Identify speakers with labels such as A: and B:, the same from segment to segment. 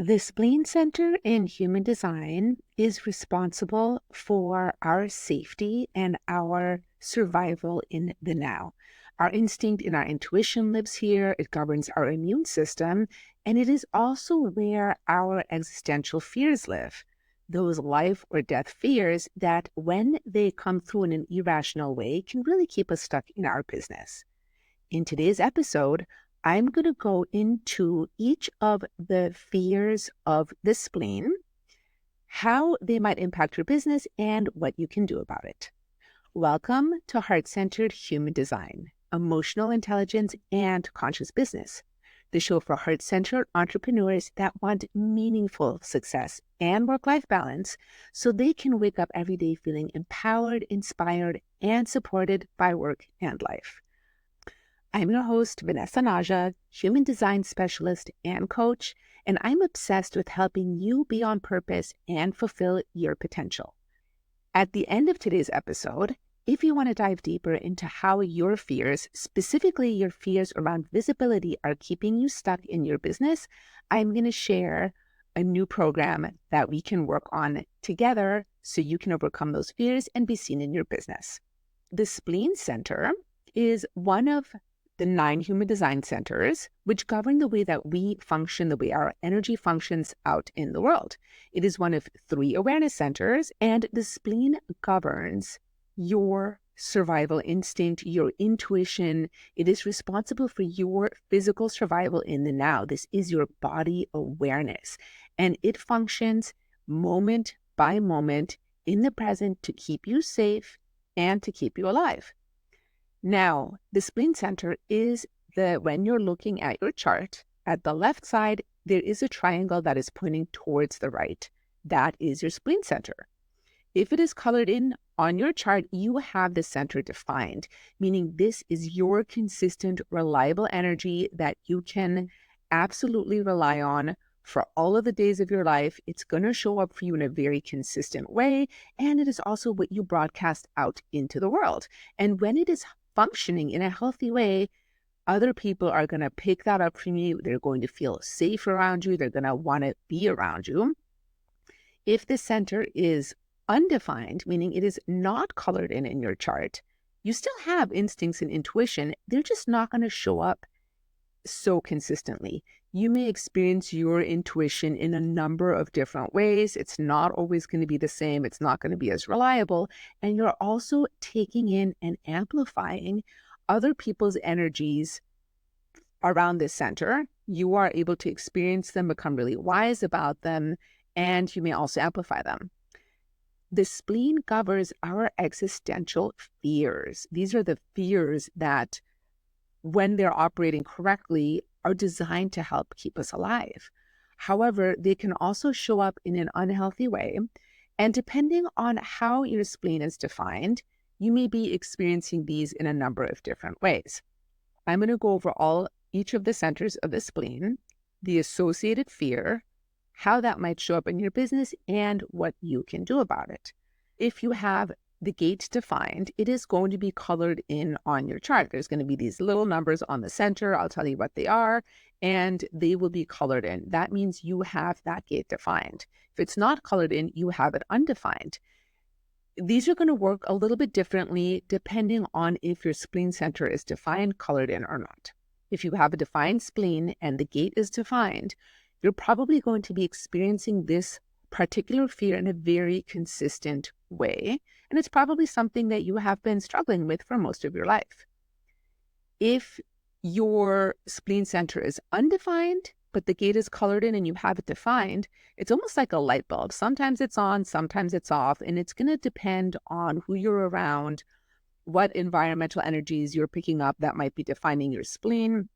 A: The spleen center in human design is responsible for our safety and our survival in the now. Our instinct and our intuition lives here. It governs our immune system, and it is also where our existential fears live. Those life or death fears that, when they come through in an irrational way, can really keep us stuck in our business. In today's episode, I'm going to go into each of the fears of the spleen, how they might impact your business, and what you can do about it. Welcome to Heart-Centered Human Design, Emotional Intelligence, and Conscious Business, the show for heart-centered entrepreneurs that want meaningful success and work-life balance so they can wake up every day feeling empowered, inspired, and supported by work and life. I'm your host, Vanessa Naja, human design specialist and coach, and I'm obsessed with helping you be on purpose and fulfill your potential. At the end of today's episode, if you want to dive deeper into how your fears, specifically your fears around visibility, are keeping you stuck in your business, I'm going to share a new program that we can work on together so you can overcome those fears and be seen in your business. The Spleen Center is one of the 9 human design centers, which govern the way that we function, the way our energy functions out in the world. It is one of 3 awareness centers, and the spleen governs your survival instinct, your intuition. It is responsible for your physical survival in the now. This is your body awareness, and it functions moment by moment in the present to keep you safe and to keep you alive. Now, the spleen center is when you're looking at your chart, at the left side, there is a triangle that is pointing towards the right. That is your spleen center. If it is colored in on your chart, you have the center defined, meaning this is your consistent, reliable energy that you can absolutely rely on for all of the days of your life. It's going to show up for you in a very consistent way, and it is also what you broadcast out into the world. And when it is functioning in a healthy way, other people are going to pick that up from you. They're going to feel safe around you. They're going to want to be around you. If the center is undefined, meaning it is not colored in your chart, you still have instincts and intuition. They're just not going to show up so consistently. You may experience your intuition in a number of different ways. It's not always going to be the same. It's not going to be as reliable. And you're also taking in and amplifying other people's energies around this center. You are able to experience them, become really wise about them, and you may also amplify them. The spleen governs our existential fears. These are the fears that, when they're operating correctly, are designed to help keep us alive. However, they can also show up in an unhealthy way. And depending on how your spleen is defined, you may be experiencing these in a number of different ways. I'm going to go over each of the centers of the spleen, the associated fear, how that might show up in your business, and what you can do about it. If you have the gate defined, it is going to be colored in on your chart. There's going to be these little numbers on the center. I'll tell you what they are, and they will be colored in. That means you have that gate defined. If it's not colored in, you have it undefined. These are going to work a little bit differently depending on if your spleen center is defined, colored in, or not. If you have a defined spleen and the gate is defined, you're probably going to be experiencing this particular fear in a very consistent way. And it's probably something that you have been struggling with for most of your life. If your spleen center is undefined, but the gate is colored in and you have it defined, it's almost like a light bulb. Sometimes it's on, sometimes it's off, and it's going to depend on who you're around, what environmental energies you're picking up that might be defining your spleen.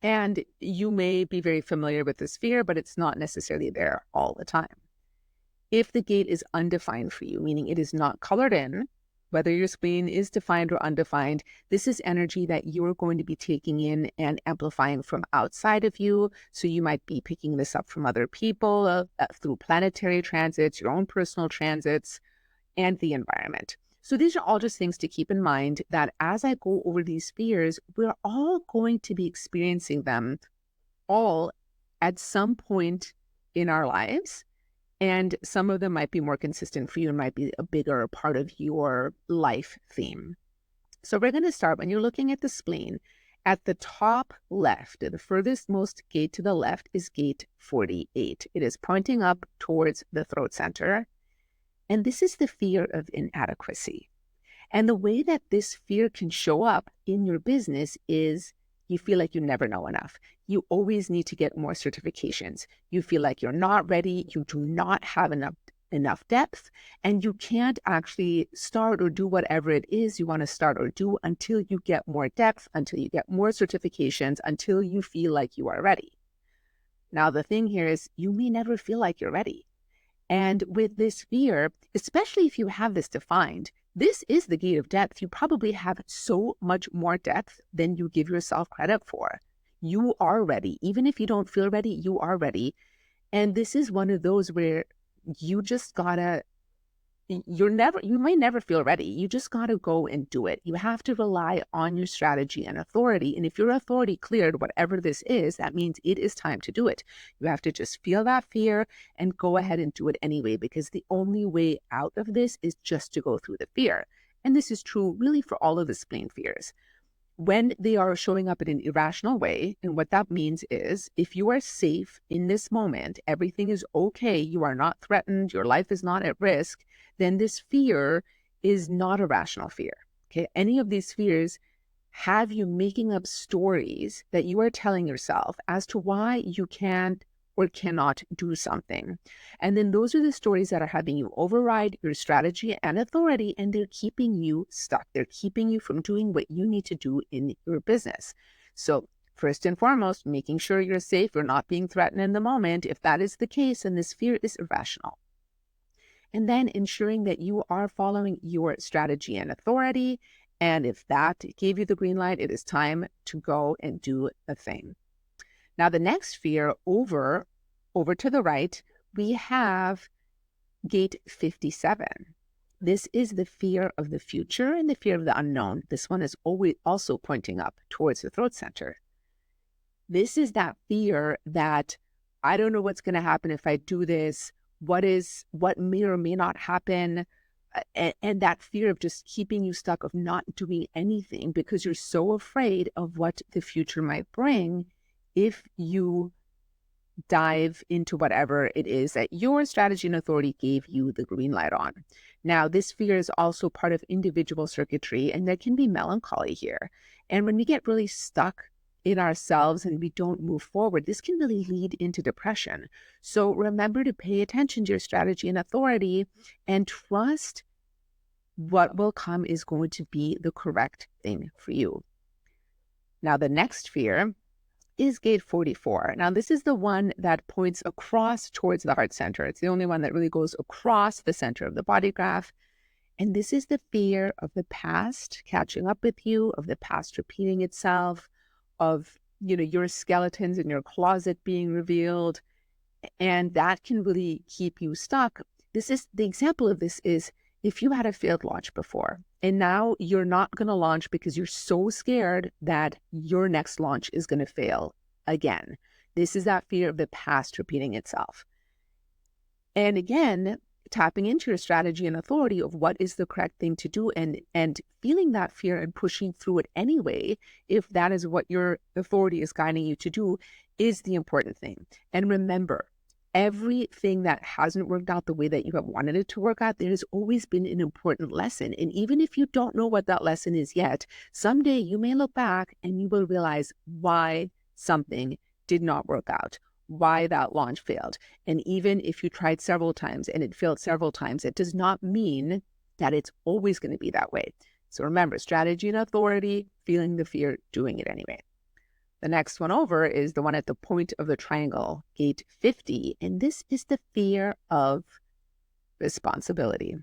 A: And you may be very familiar with this fear, but it's not necessarily there all the time. If the gate is undefined for you, meaning it is not colored in, whether your spleen is defined or undefined, this is energy that you're going to be taking in and amplifying from outside of you. So you might be picking this up from other people through planetary transits, your own personal transits, and the environment. So these are all just things to keep in mind, that as I go over these fears, we're all going to be experiencing them all at some point in our lives. And some of them might be more consistent for you and might be a bigger part of your life theme. So we're going to start when you're looking at the spleen. At the top left, the furthest most gate to the left is gate 48. It is pointing up towards the throat center. And this is the fear of inadequacy. And the way that this fear can show up in your business is you feel like you never know enough. You always need to get more certifications. You feel like you're not ready. You do not have enough depth, and you can't actually start or do whatever it is you want to start or do until you get more depth, until you get more certifications, until you feel like you are ready. Now, the thing here is you may never feel like you're ready. And with this fear, especially if you have this defined, this is the gate of depth. You probably have so much more depth than you give yourself credit for. You are ready. Even if you don't feel ready, you are ready. And this is one of those where you just gotta, you may never feel ready. You just gotta go and do it. You have to rely on your strategy and authority. And if your authority cleared, whatever this is, that means it is time to do it. You have to just feel that fear and go ahead and do it anyway, because the only way out of this is just to go through the fear. And this is true really for all of the spleen fears. When they are showing up in an irrational way, and what that means is if you are safe in this moment, everything is okay, you are not threatened, your life is not at risk, then this fear is not a rational fear. Okay, any of these fears have you making up stories that you are telling yourself as to why you can't or cannot do something. And then those are the stories that are having you override your strategy and authority, and they're keeping you stuck. They're keeping you from doing what you need to do in your business. So first and foremost, making sure you're safe, you're not being threatened in the moment. If that is the case, then this fear is irrational. And then ensuring that you are following your strategy and authority. And if that gave you the green light, it is time to go and do a thing. Now, the next fear over to the right, we have gate 57. This is the fear of the future and the fear of the unknown. This one is always also pointing up towards the throat center. This is that fear that I don't know what's going to happen if I do this. What may or may not happen. And that fear of just keeping you stuck, of not doing anything because you're so afraid of what the future might bring if you dive into whatever it is that your strategy and authority gave you the green light on. Now, this fear is also part of individual circuitry, and there can be melancholy here. And when we get really stuck in ourselves and we don't move forward, this can really lead into depression. So remember to pay attention to your strategy and authority and trust what will come is going to be the correct thing for you. Now, the next fear is gate 44. Now, this is the one that points across towards the heart center. It's the only one that really goes across the center of the body graph. And this is the fear of the past catching up with you, of the past repeating itself, of your skeletons in your closet being revealed. And that can really keep you stuck. The example of this is if you had a failed launch before, and now you're not going to launch because you're so scared that your next launch is going to fail again. This is that fear of the past repeating itself. And again, tapping into your strategy and authority of what is the correct thing to do, and feeling that fear and pushing through it anyway, if that is what your authority is guiding you to do, is the important thing. And remember, everything that hasn't worked out the way that you have wanted it to work out, there has always been an important lesson. And even if you don't know what that lesson is yet, someday you may look back and you will realize why something did not work out, why that launch failed. And even if you tried several times and it failed several times, it does not mean that it's always going to be that way. So remember, strategy and authority, feeling the fear, doing it anyway. The next one over is the one at the point of the triangle, gate 50, and this is the fear of responsibility.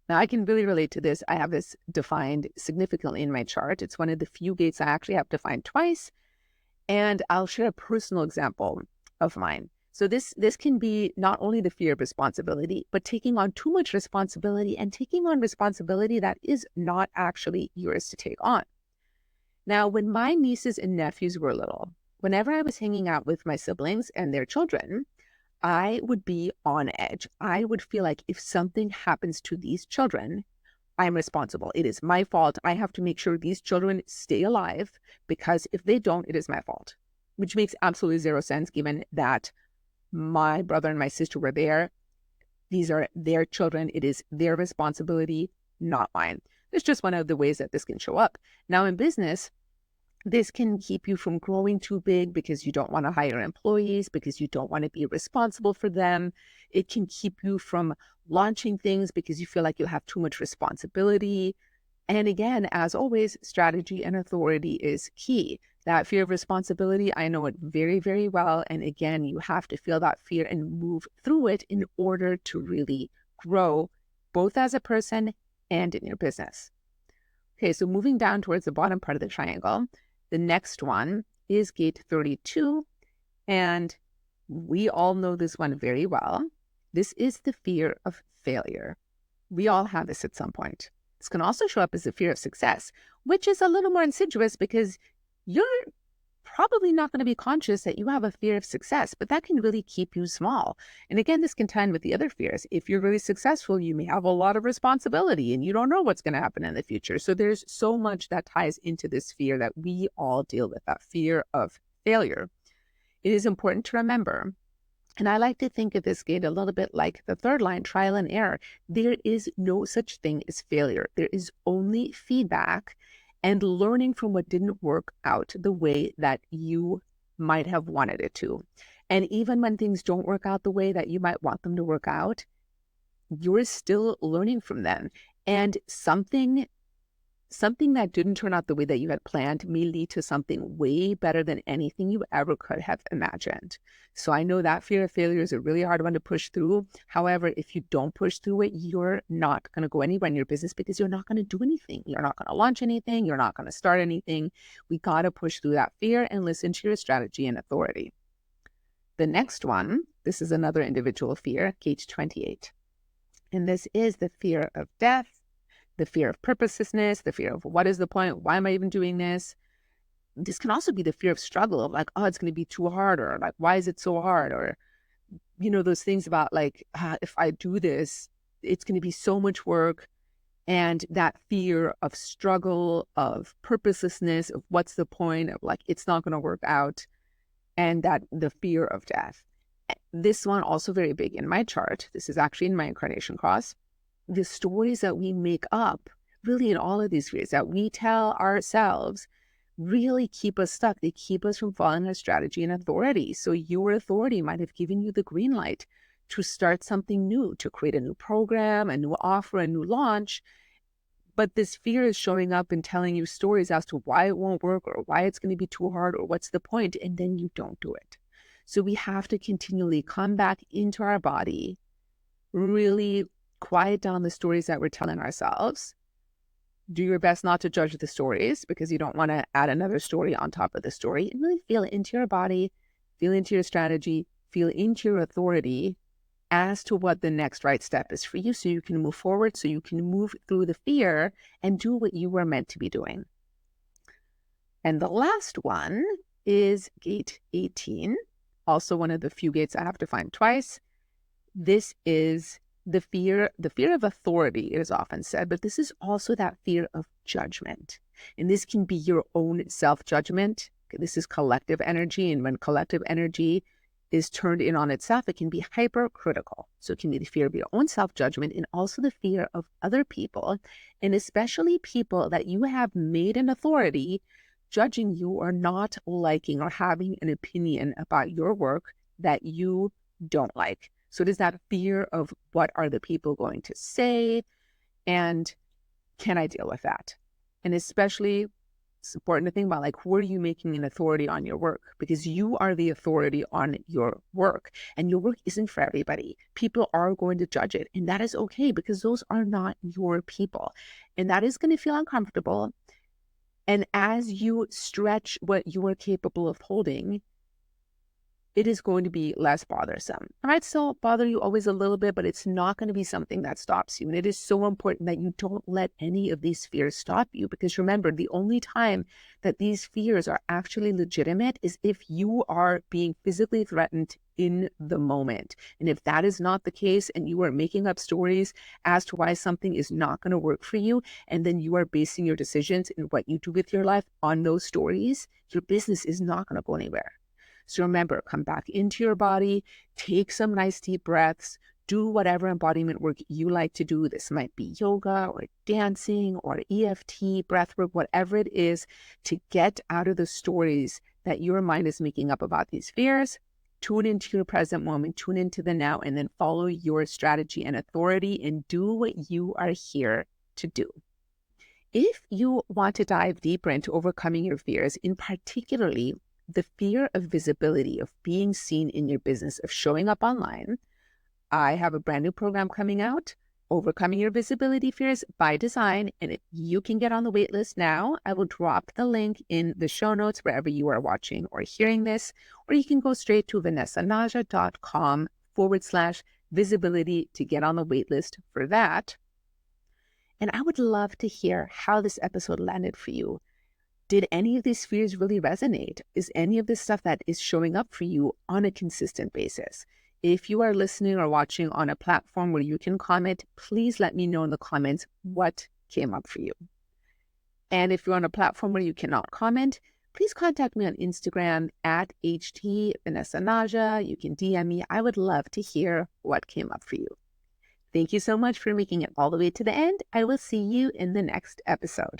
A: Now, I can really relate to this. I have this defined significantly in my chart. It's one of the few gates I actually have defined twice, and I'll share a personal example of mine. So this can be not only the fear of responsibility, but taking on too much responsibility and taking on responsibility that is not actually yours to take on. Now, when my nieces and nephews were little, whenever I was hanging out with my siblings and their children, I would be on edge. I would feel like if something happens to these children, I'm responsible. It is my fault. I have to make sure these children stay alive because if they don't, it is my fault, which makes absolutely zero sense given that my brother and my sister were there. These are their children. It is their responsibility, not mine. It's just one of the ways that this can show up. Now in business, this can keep you from growing too big because you don't want to hire employees, because you don't want to be responsible for them. It can keep you from launching things because you feel like you'll have too much responsibility. And again, as always, strategy and authority is key. That fear of responsibility, I know it very, very well. And again, you have to feel that fear and move through it in order to really grow, both as a person and in your business. Okay, so moving down towards the bottom part of the triangle, the next one is gate 32. And we all know this one very well. This is the fear of failure. We all have this at some point. This can also show up as a fear of success, which is a little more insidious because you're probably not going to be conscious that you have a fear of success, but that can really keep you small. And again, this can tie in with the other fears. If you're really successful, you may have a lot of responsibility and you don't know what's going to happen in the future. So there's so much that ties into this fear that we all deal with, that fear of failure. It is important to remember, and I like to think of this gate a little bit like the third line, trial and error. There is no such thing as failure. There is only feedback and learning from what didn't work out the way that you might have wanted it to. And even when things don't work out the way that you might want them to work out, you're still learning from them. And something that didn't turn out the way that you had planned may lead to something way better than anything you ever could have imagined. So I know that fear of failure is a really hard one to push through. However, if you don't push through it, you're not going to go anywhere in your business because you're not going to do anything. You're not going to launch anything. You're not going to start anything. We got to push through that fear and listen to your strategy and authority. The next one, this is another individual fear, gate 28. And this is the fear of death, the fear of purposelessness, the fear of what is the point? Why am I even doing this? This can also be the fear of struggle of like, oh, it's going to be too hard, or like, why is it so hard? Or, those things about like, if I do this, it's going to be so much work. And that fear of struggle, of purposelessness, of what's the point, of like, it's not going to work out. And that the fear of death. This one also very big in my chart. This is actually in my incarnation cross. The stories that we make up, really in all of these fears that we tell ourselves, really keep us stuck. They keep us from following our strategy and authority. So your authority might have given you the green light to start something new, to create a new program, a new offer, a new launch. But this fear is showing up and telling you stories as to why it won't work or why it's going to be too hard or what's the point, and then you don't do it. So we have to continually come back into our body, really quiet down the stories that we're telling ourselves. Do your best not to judge the stories because you don't want to add another story on top of the story, and really feel into your body, feel into your strategy, feel into your authority as to what the next right step is for you so you can move forward, so you can move through the fear and do what you were meant to be doing. And the last one is gate 18, also one of the few gates I have to find twice. This is the fear of authority, it is often said, but this is also that fear of judgment. And this can be your own self-judgment. This is collective energy. And when collective energy is turned in on itself, it can be hypercritical. So it can be the fear of your own self-judgment and also the fear of other people, and especially people that you have made an authority judging you or not liking or having an opinion about your work that you don't like. So it is that fear of what are the people going to say, and can I deal with that? And especially it's important to think about, like, who are you making an authority on your work? Because you are the authority on your work, and your work isn't for everybody. People are going to judge it, and that is okay because those are not your people. And that is going to feel uncomfortable. And as you stretch what you are capable of holding, it is going to be less bothersome. It might still bother you always a little bit, but it's not going to be something that stops you. And it is so important that you don't let any of these fears stop you, because remember, the only time that these fears are actually legitimate is if you are being physically threatened in the moment. And if that is not the case, and you are making up stories as to why something is not going to work for you, and then you are basing your decisions and what you do with your life on those stories, your business is not going to go anywhere. So remember, come back into your body, take some nice deep breaths, do whatever embodiment work you like to do. This might be yoga or dancing or EFT, breath work, whatever it is, to get out of the stories that your mind is making up about these fears. Tune into your present moment, tune into the now, and then follow your strategy and authority and do what you are here to do. If you want to dive deeper into overcoming your fears, in particularly the fear of visibility, of being seen in your business, of showing up online, I have a brand new program coming out, Overcoming Your Visibility Fears by Design. And if you can get on the wait list now, I will drop the link in the show notes wherever you are watching or hearing this, or you can go straight to vanessanaja.com/visibility to get on the wait list for that. And I would love to hear how this episode landed for you. Did any of these fears really resonate? Is any of this stuff that is showing up for you on a consistent basis? If you are listening or watching on a platform where you can comment, please let me know in the comments what came up for you. And if you're on a platform where you cannot comment, please contact me on Instagram at @VanessaNaja. You can DM me. I would love to hear what came up for you. Thank you so much for making it all the way to the end. I will see you in the next episode.